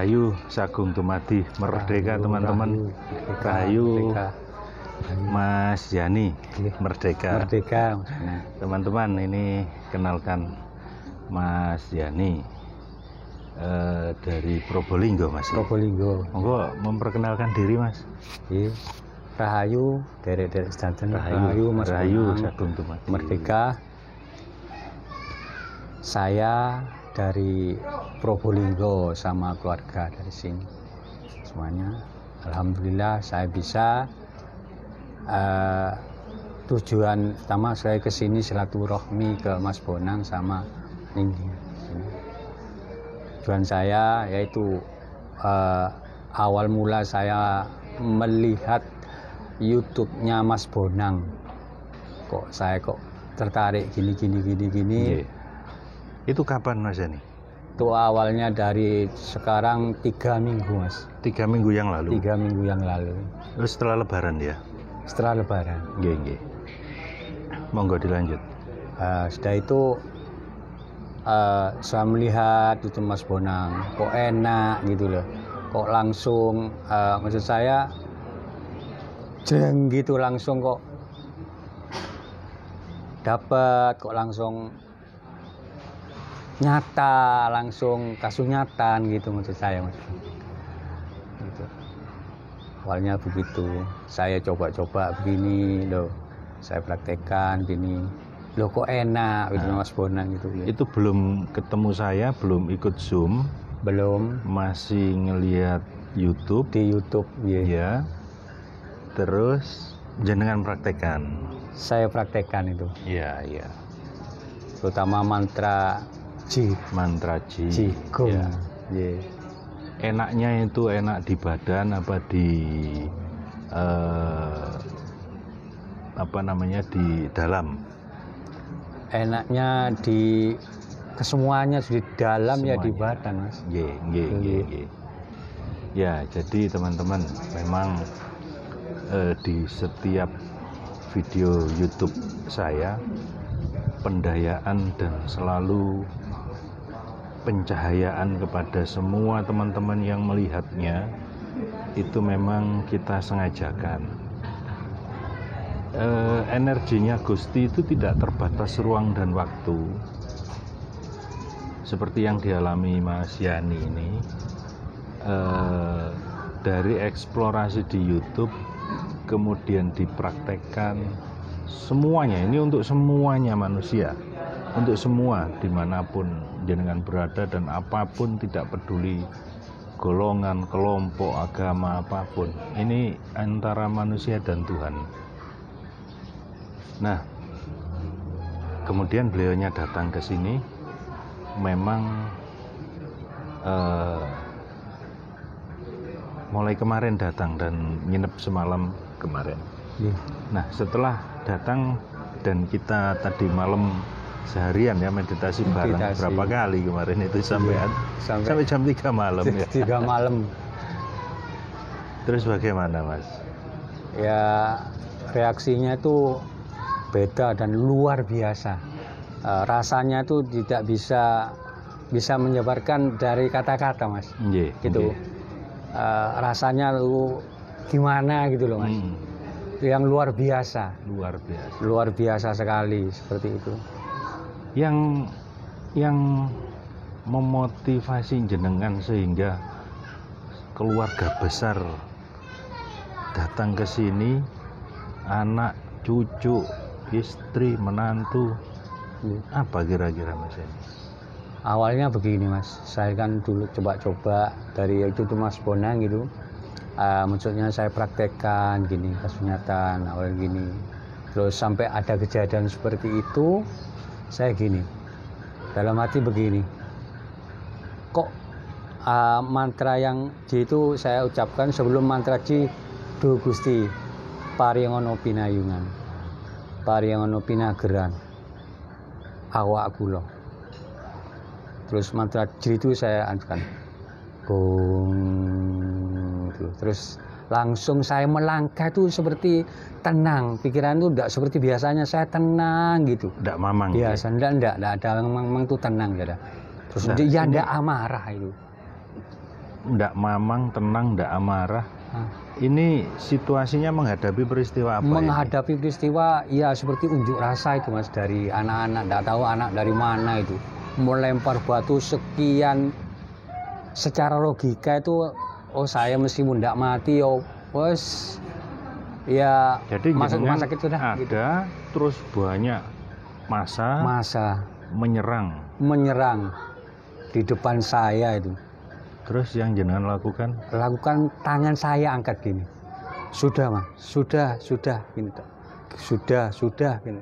Rahayu Sagung Dumadi Merdeka teman-teman. Rahayu Mas Yani Merdeka. Teman-teman, ini kenalkan Mas Yani dari Probolinggo, Mas. Probolinggo. Monggo memperkenalkan diri, Mas. Rahayu derek sedanten. Rahayu Mas Rahayu Sagung Dumadi Merdeka. Saya dari Probolinggo sama keluarga dari sini semuanya. Alhamdulillah saya bisa. Tujuan pertama saya ke sini silaturahmi ke Mas Bonang sama Ninggi. Tujuan saya yaitu awal mula saya melihat YouTube-nya Mas Bonang. Saya tertarik gini. Itu kapan, Mas Yani? Itu awalnya dari sekarang 3 minggu, Mas. 3 minggu yang lalu. 3 minggu yang lalu. Terus setelah Lebaran ya? Setelah Lebaran. Nggih. Monggo dilanjut. Setelah itu saya melihat itu Mas Bonang, kok enak gitu loh. Kok langsung, maksud saya, jeng gitu langsung kok dapat, kok langsung nyata, langsung kasunyatan gitu maksud saya, Mas. Gitu. Awalnya begitu, saya coba-coba begini loh, saya praktekkan gini, loh kok enak gitu Mas Bonang gitu. Itu belum ketemu saya, belum ikut Zoom, belum, masih ngelihat YouTube. Di YouTube, ya. Terus jenengan praktekkan. Saya praktekkan itu. Iya. Terutama mantra Ji. Jigong. Ya. Enaknya itu enak di badan apa di di dalam? Enaknya di kesemuanya, di dalam semuanya. Ya di badan, Mas. Nggih. Ya, jadi teman-teman, memang di setiap video YouTube saya pendayaan dan selalu pencahayaan kepada semua teman-teman yang melihatnya itu memang kita sengajakan. Energinya Gusti itu tidak terbatas ruang dan waktu seperti yang dialami Mas Yani ini. Dari eksplorasi di YouTube kemudian dipraktekkan semuanya, ini untuk semuanya manusia, untuk semua dimanapun jenengan berada dan apapun, tidak peduli golongan, kelompok, agama apapun, ini antara manusia dan Tuhan. Nah, kemudian beliaunya datang ke sini, memang mulai kemarin datang dan nginep semalam kemarin. Nah, setelah datang dan kita tadi malam seharian ya meditasi bareng berapa kali kemarin itu sampai jam 3 malam ya. 3 malam. Terus bagaimana, Mas? Ya, reaksinya itu beda dan luar biasa. Rasanya itu tidak bisa menjabarkan dari kata-kata, Mas. Gitu. Rasanya lu gimana gitu loh, Mas. Yang luar biasa sekali seperti itu. Yang memotivasi jenengan sehingga keluarga besar datang ke sini, anak, cucu, istri, menantu, apa kira-kira, Mas ini? Awalnya begini, Mas, saya kan dulu coba-coba dari itu Mas Bonang gitu. Maksudnya saya praktekkan gini, kasunyatan awal gini. Terus sampai ada kejadian seperti itu, saya gini, dalam hati begini, kok mantra yang Ji itu saya ucapkan sebelum mantra Ji, Duh Gusti paringono pinayungan, paringono pinageran, awak kula. Terus mantra Ji itu saya ajukan, terus langsung saya melangkah itu seperti tenang, pikiran itu tidak seperti biasanya saya tenang gitu. Tidak mamang. Biasa, tidak ada mamang itu tenang ya. Terus dia tidak amarah itu. ndak mamang, tenang, ndak amarah. Ini situasinya menghadapi peristiwa apa? Menghadapi peristiwa ya seperti unjuk rasa itu Mas, dari anak-anak, ndak tahu anak dari mana itu melempar batu sekian. Secara logika itu saya meskipun ndak mati wes ya. Jadi masuk rumah sakit sudah ada gitu. Terus banyak masa menyerang di depan saya itu. Terus yang jenengan lakukan Tangan saya angkat gini. Sudah Mas, sudah gini. Sudah gini.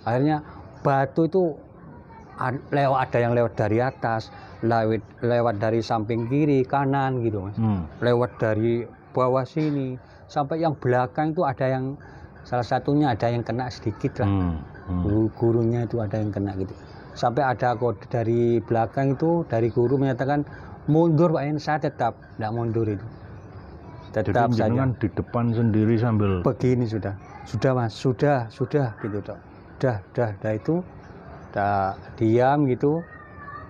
Akhirnya batu itu ada yang lewat dari atas, lewat dari samping kiri, kanan gitu Mas. Lewat dari bawah sini sampai yang belakang itu ada yang salah satunya ada yang kena sedikit lah. Gurunya itu ada yang kena gitu. Sampai ada kode dari belakang itu, dari guru menyatakan mundur Pak En, saya tetap tidak mundur itu. Tetap jadi jangan di depan sendiri sambil begini sudah Mas, sudah gitu Dok. Dah itu udah diam gitu.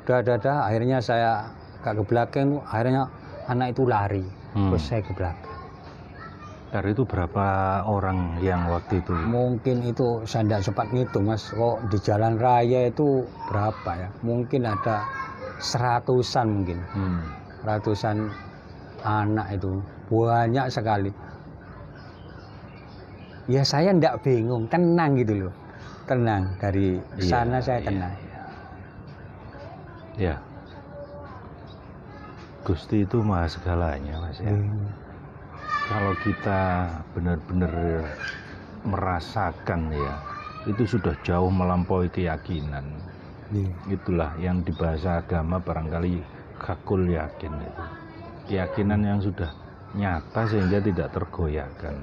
Dah akhirnya saya ke belakang, akhirnya anak itu lari. Terus saya ke belakang. Dari itu berapa orang yang waktu itu? Mungkin itu saya tidak sempat ngitung Mas. Kok di jalan raya itu berapa ya? Mungkin ada seratusan mungkin. Ratusan anak itu. Banyak sekali. Ya saya tidak bingung. Tenang gitu loh. Tenang. Dari sana saya tenang. Ya. Gusti itu maha segalanya Mas ya. Kalau kita benar-benar merasakan ya, itu sudah jauh melampaui keyakinan. Itulah yang di bahasa agama barangkali hakul yakin itu. Keyakinan yang sudah nyata sehingga tidak tergoyahkan.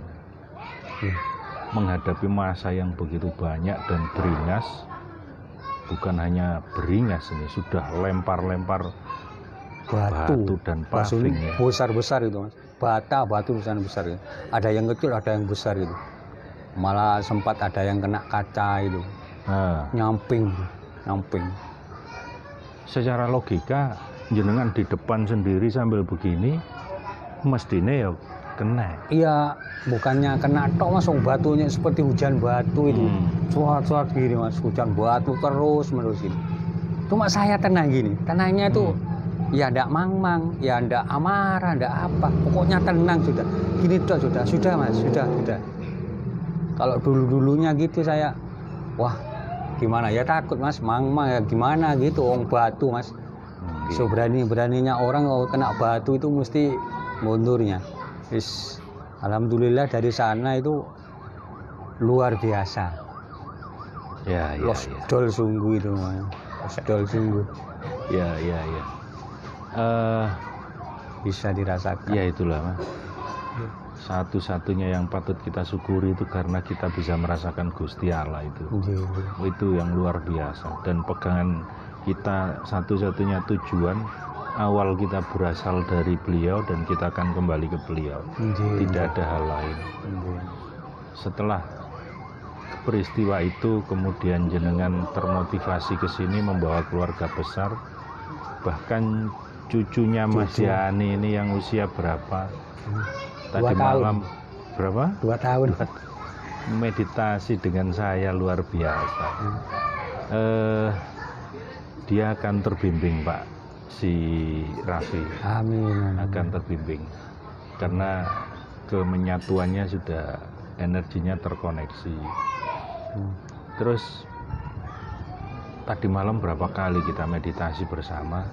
Menghadapi masa yang begitu banyak dan beringas, bukan hanya beringas ini, sudah lempar-lempar batu dan paving ya. Besar-besar itu Mas. Batu besar itu. Ada yang kecil, ada yang besar itu. Malah sempat ada yang kena kaca itu. Nyamping. Secara logika jenengan di depan sendiri sambil begini mestinya ya kena. Iya, bukannya kena tok Mas, batunya seperti hujan batu itu. Cuat-cuat gini Mas, hujan batu terus menerus ini. Cuma saya tenang gini. Tenangnya itu ya ndak mang-mang, ya ndak amarah, ndak apa. Pokoknya tenang sudah. Gini sudah Mas, sudah. Kalau dulunya gitu saya, wah gimana ya takut Mas, mang-mang ya gimana gitu, batu Mas. So beraninya orang kalau kena batu itu mesti mundurnya. Alhamdulillah dari sana itu luar biasa. Ya. Dol sungguh itu Mas. Dol sungguh. Ya. Bisa dirasakan. Ya itulah Mas. Satu-satunya yang patut kita syukuri itu karena kita bisa merasakan Gusti Allah itu. Itu yang luar biasa. Dan pegangan kita satu-satunya tujuan awal kita berasal dari beliau dan kita akan kembali ke beliau. Tidak ada hal lain. Setelah peristiwa itu kemudian jenengan termotivasi ke sini membawa keluarga besar, bahkan cucunya Mas Yani ini yang usia berapa? Tadi malam berapa? 2 tahun. Meditasi dengan saya luar biasa. Dia akan terbimbing Pak, si Raffi. Amin. Akan terbimbing karena kemenyatuannya sudah energinya terkoneksi. Terus tadi malam berapa kali kita meditasi bersama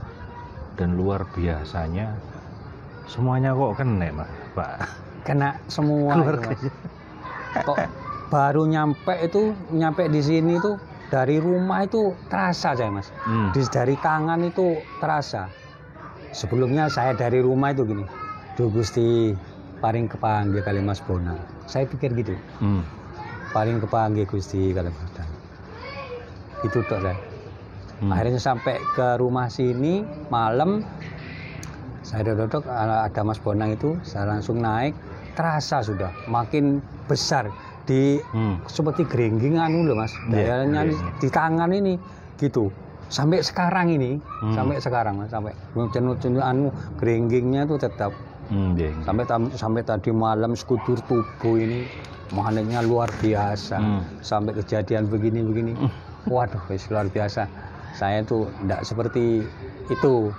dan luar biasanya semuanya kok kena Pak. Kena semua. Kok baru nyampe di sini tuh dari rumah itu terasa saya Mas. Dari tangan itu terasa. Sebelumnya saya dari rumah itu gini. Duh Gusti paring kepanggih kali Mas Bonang. Saya pikir gitu. Paring kepanggih Gusti kali Mas Bonang. Itu tok saya. Akhirnya sampai ke rumah sini malam saya duduk ada Mas Bonang itu, saya langsung naik, terasa sudah makin besar seperti geringgingan loh Mas. Dayanya di tangan ini gitu. sampai sekarang ini, sampai sekarang Mas, sampai anu geringgingnya tuh tetap. Iya. Sampai tadi malam sekutur tubuh ini magnetnya luar biasa. Sampai kejadian begini. Waduh, wis luar biasa. Saya tuh tidak seperti itu.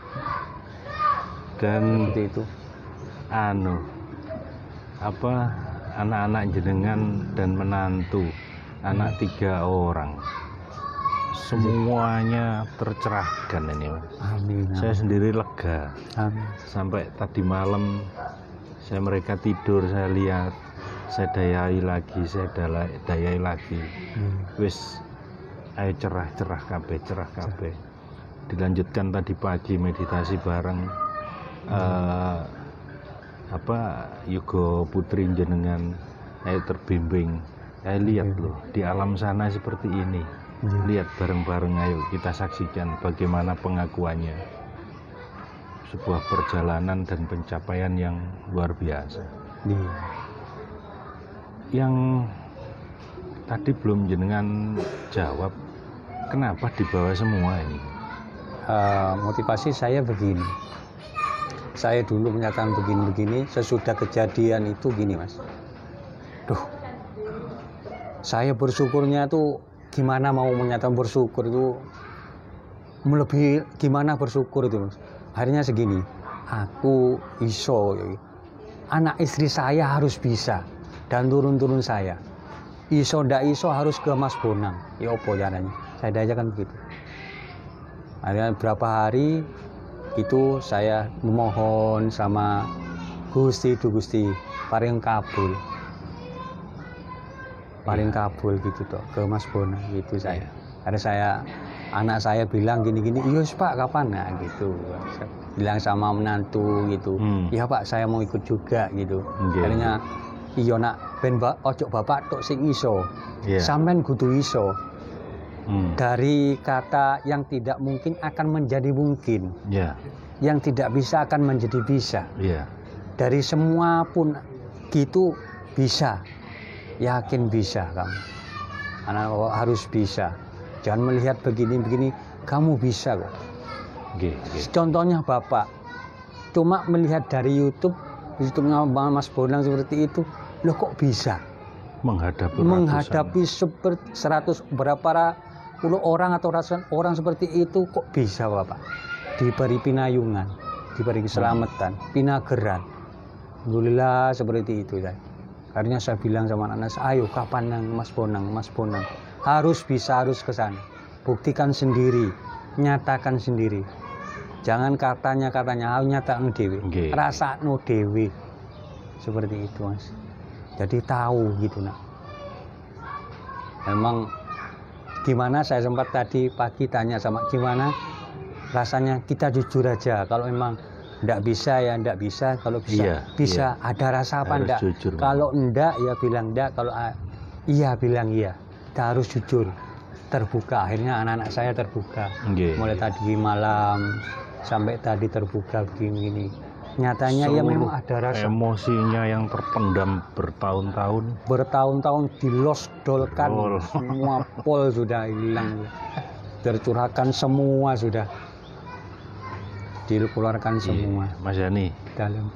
Dan Seperti itu. Anak-anak jenengan dan menantu, anak 3 orang, semuanya tercerahkan ini, Mas. Amin. Saya sendiri lega. Amin. Sampai tadi malam mereka tidur, saya lihat, saya dayai lagi. Wis ayo cerah kabeh. Dilanjutkan tadi pagi meditasi bareng. Yoga putri jenengan, ayo terbimbing. Saya lihat loh, di alam sana seperti ini. Lihat bareng-bareng, ayo kita saksikan bagaimana pengakuannya. Sebuah perjalanan dan pencapaian yang luar biasa. Yang tadi belum jenengan jawab, kenapa dibawa semua ini? Motivasi saya begini. Saya dulu menyatakan begini, sesudah kejadian itu gini, Mas. Saya bersyukurnya tuh gimana mau menyatakan bersyukur itu melebihi gimana bersyukur itu, Mas. Akhirnya segini, aku iso, anak istri saya harus bisa, dan turun saya. Iso ndak iso harus ke Mas Bonang. Ya opo caranya? Saya diajarkan begitu. Akhirnya berapa hari itu saya memohon sama Gusti paring kabul gitu toh ke Mas Bonang gitu saya. Karena anak saya bilang gini, iya Pak kapan? Nah gitu. Bilang sama menantu gitu. Iya Pak saya mau ikut juga gitu. Akhirnya iya nak ben ojo bapak tok sing iso. Sampean kudu iso. Dari kata yang tidak mungkin akan menjadi mungkin. Yang tidak bisa akan menjadi bisa. Dari semua pun gitu bisa. Yakin bisa kamu. Anak harus bisa. Jangan melihat begini, kamu bisa kok. Contohnya Bapak, cuma melihat dari YouTube-nya Mas Bonang seperti itu, loh kok bisa? Menghadapi seperti 100 berapa puluh orang atau ratusan orang seperti itu kok bisa Bapak? Diberi pinayungan, diberi keselamatan, pinageran. Alhamdulillah seperti itu saya. Akhirnya saya bilang sama anak saya, ayo kapan Mas Bonang, harus bisa, harus ke sana. Buktikan sendiri, nyatakan sendiri. Jangan katanya, harus nyatakan dewe. Rasakno dewe. Seperti itu Mas. Jadi tahu gitu nak. Memang gimana saya sempat tadi pagi tanya sama gimana rasanya, kita jujur aja. Kalau memang enggak bisa ya enggak bisa, kalau bisa bisa. Ada rasa apa enggak? Kalau enggak ya bilang enggak, kalau iya bilang iya. Kita harus jujur, terbuka. Akhirnya anak-anak saya terbuka. Mulai tadi malam sampai tadi terbuka begini. Nyatanya ya memang ada rasa. Emosinya yang terpendam bertahun-tahun dilosdolkan. Semua pol sudah hilang. Tercurahkan semua sudah. Dikeluarkan semua. Mas Yani, dalam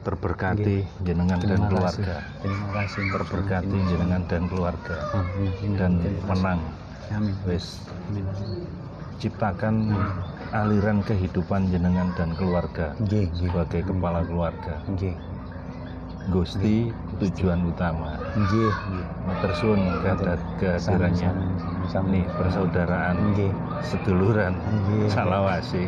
terberkati jenengan dan keluarga. Terima kasih. Terberkati jenengan dan keluarga. Dan menang. Wes ciptakan aliran kehidupan jenengan dan keluarga sebagai kepala keluarga. Gusti tujuan utama. Matur suwun kehadirannya. Nih persaudaraan, seduluran, salawase.